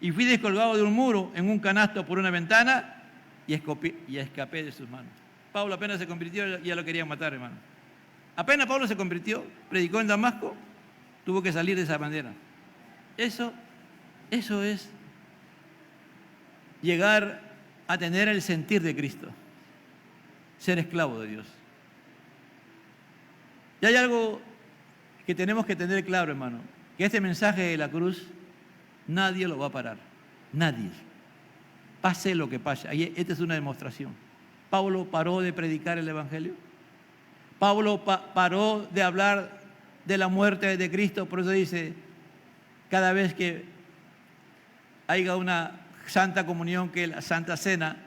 Y fui descolgado de un muro en un canasto por una ventana y escapé de sus manos. Pablo apenas se convirtió y ya lo querían matar, hermano. Apenas Pablo se convirtió, predicó en Damasco, tuvo que salir de esa manera. Eso es llegar a tener el sentir de Cristo, ser esclavo de Dios. Y hay algo que tenemos que tener claro, hermano, que este mensaje de la cruz nadie lo va a parar, nadie. Pase lo que pase. Esta es una demostración. Pablo paró de predicar el Evangelio. Pablo paró de hablar de la muerte de Cristo. Por eso dice, cada vez que haya una santa comunión, que la Santa Cena,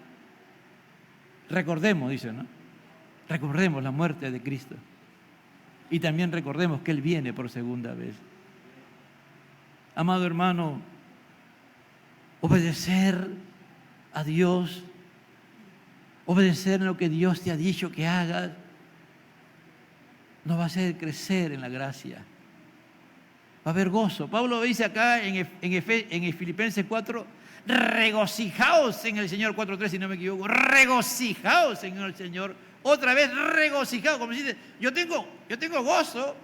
recordemos, dice, ¿no? Recordemos la muerte de Cristo. Y también recordemos que Él viene por segunda vez. Amado hermano, obedecer a Dios, obedecer en lo que Dios te ha dicho que hagas, nos va a hacer crecer en la gracia. Va a haber gozo. Pablo dice acá en Filipenses 4, regocijaos en el Señor, 4:3 si no me equivoco, regocijaos en el Señor. Otra vez regocijaos, como dice, yo tengo gozo.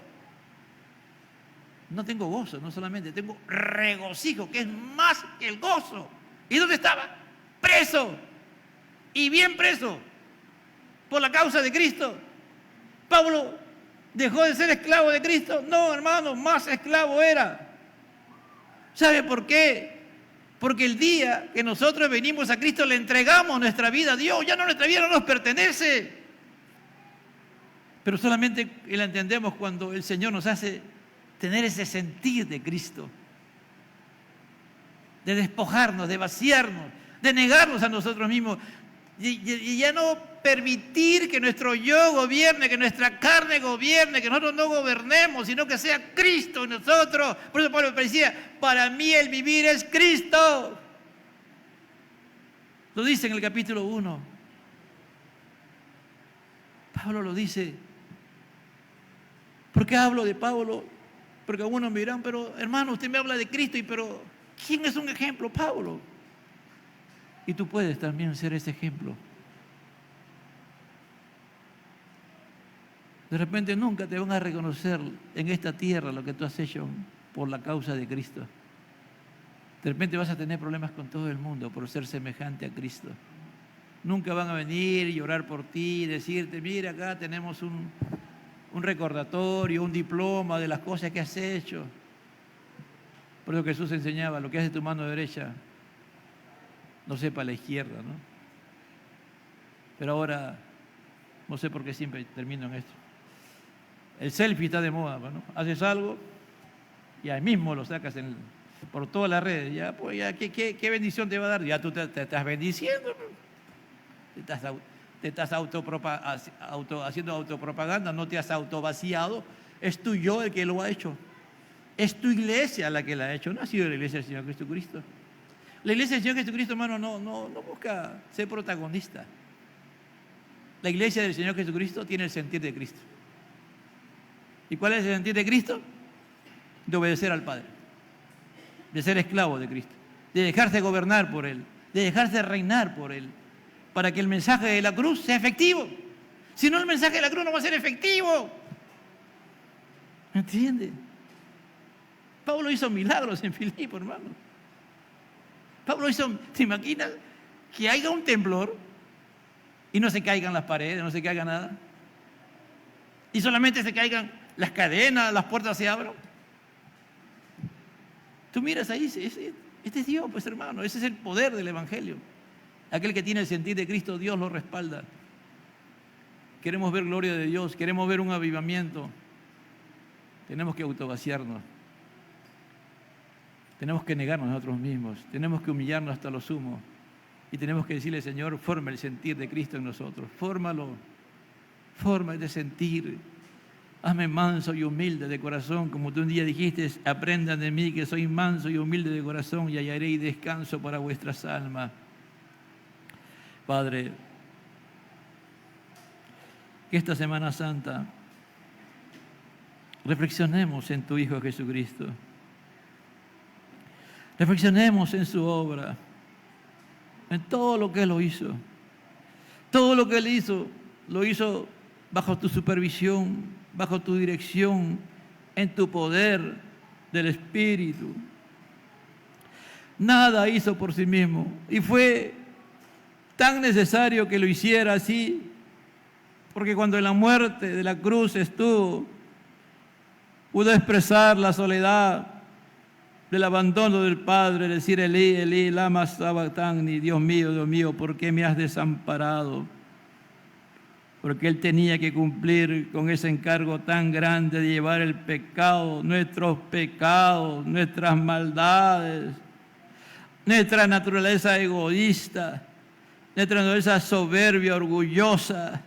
No tengo gozo, no solamente, tengo regocijo, que es más que el gozo. ¿Y dónde estaba? Preso. Y bien preso. Por la causa de Cristo. Pablo dejó de ser esclavo de Cristo. No, hermano, más esclavo era. ¿Sabe por qué? Porque el día que nosotros venimos a Cristo le entregamos nuestra vida a Dios. Ya no, nuestra vida no nos pertenece. Pero solamente la entendemos cuando el Señor nos hace tener ese sentir de Cristo, de despojarnos, de vaciarnos, de negarnos a nosotros mismos y ya no permitir que nuestro yo gobierne, que nuestra carne gobierne, que nosotros no gobernemos, sino que sea Cristo en nosotros. Por eso Pablo decía, para mí el vivir es Cristo. Lo dice en el capítulo 1. Pablo lo dice. ¿Por qué hablo de Pablo? Porque algunos me dirán, pero hermano, usted me habla de Cristo, pero ¿quién es un ejemplo? Pablo. Y tú puedes también ser ese ejemplo. De repente nunca te van a reconocer en esta tierra lo que tú has hecho por la causa de Cristo. De repente vas a tener problemas con todo el mundo por ser semejante a Cristo. Nunca van a venir y orar por ti y decirte, mira, acá tenemos un recordatorio, un diploma de las cosas que has hecho. Por eso Jesús enseñaba, lo que hace tu mano derecha, no sepa la izquierda, ¿no? Pero ahora, no sé por qué siempre termino en esto. El selfie está de moda, ¿no? Haces algo y ahí mismo lo sacas por todas las redes. Ya, pues, ya, ¿qué bendición te va a dar? Ya tú te estás bendiciendo, te estás haciendo autopropaganda, no te has autovaciado. Es tu yo el que lo ha hecho. Es tu iglesia la que la ha hecho, no ha sido la iglesia del Señor Jesucristo. La iglesia del Señor Jesucristo, hermano, no busca ser protagonista. La iglesia del Señor Jesucristo tiene el sentir de Cristo. ¿Y cuál es el sentir de Cristo? De obedecer al Padre, de ser esclavo de Cristo, de dejarse gobernar por Él, de dejarse reinar por Él, para que el mensaje de la cruz sea efectivo. Si no, el mensaje de la cruz no va a ser efectivo. ¿Me entiende? Pablo hizo milagros en Filipo, hermano. Pablo hizo, ¿te imaginas que haya un temblor y no se caigan las paredes, no se caiga nada? Y solamente se caigan las cadenas, las puertas se abran. Tú miras ahí, este es Dios, pues hermano, ese es el poder del Evangelio. Aquel que tiene el sentir de Cristo, Dios lo respalda. Queremos ver gloria de Dios, queremos ver un avivamiento. Tenemos que autovaciarnos. Tenemos que negarnos a nosotros mismos. Tenemos que humillarnos hasta lo sumo. Y tenemos que decirle, Señor, forma el sentir de Cristo en nosotros. Fórmalo. Forma este sentir. Hazme manso y humilde de corazón, como tú un día dijiste, aprendan de mí que soy manso y humilde de corazón y hallaréis descanso para vuestras almas. Padre, que esta Semana Santa reflexionemos en tu Hijo Jesucristo. Reflexionemos en su obra, en todo lo que Él lo hizo. Todo lo que Él hizo, lo hizo bajo tu supervisión, bajo tu dirección, en tu poder del Espíritu. Nada hizo por sí mismo. Y fue tan necesario que lo hiciera así, porque cuando en la muerte de la cruz estuvo, pudo expresar la soledad del abandono del Padre, decir: Elí, Elí, lama sabactani, Dios mío, ¿por qué me has desamparado? Porque Él tenía que cumplir con ese encargo tan grande de llevar el pecado, nuestros pecados, nuestras maldades, nuestra naturaleza egoísta, nuestra naturaleza soberbia, orgullosa,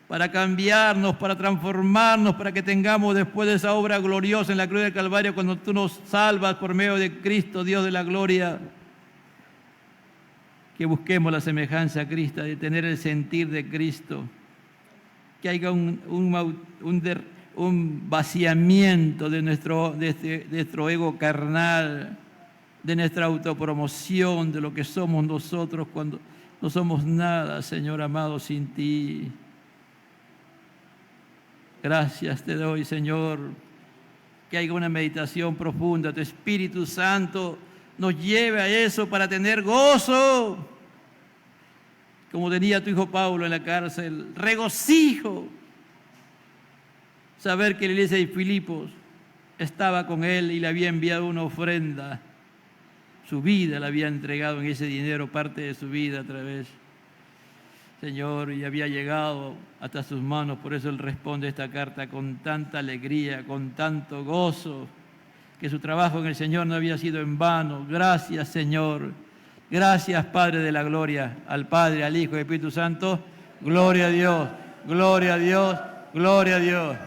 para cambiarnos, para transformarnos, para que tengamos después de esa obra gloriosa en la cruz del Calvario, cuando tú nos salvas por medio de Cristo, Dios de la gloria, que busquemos la semejanza a Cristo, de tener el sentir de Cristo, que haya un vaciamiento de nuestro ego carnal, de nuestra autopromoción, de lo que somos nosotros cuando no somos nada, Señor amado, sin ti. Gracias te doy, Señor, que haya una meditación profunda. Tu Espíritu Santo nos lleve a eso para tener gozo, como tenía tu hijo Pablo en la cárcel, regocijo. Saber que la iglesia de Filipos estaba con él y le había enviado una ofrenda. Su vida le había entregado en ese dinero, parte de su vida a través, Señor, y había llegado hasta sus manos. Por eso Él responde esta carta con tanta alegría, con tanto gozo, que su trabajo en el Señor no había sido en vano. Gracias, Señor. Gracias, Padre de la gloria, al Padre, al Hijo y al Espíritu Santo. Gloria a Dios, gloria a Dios, gloria a Dios.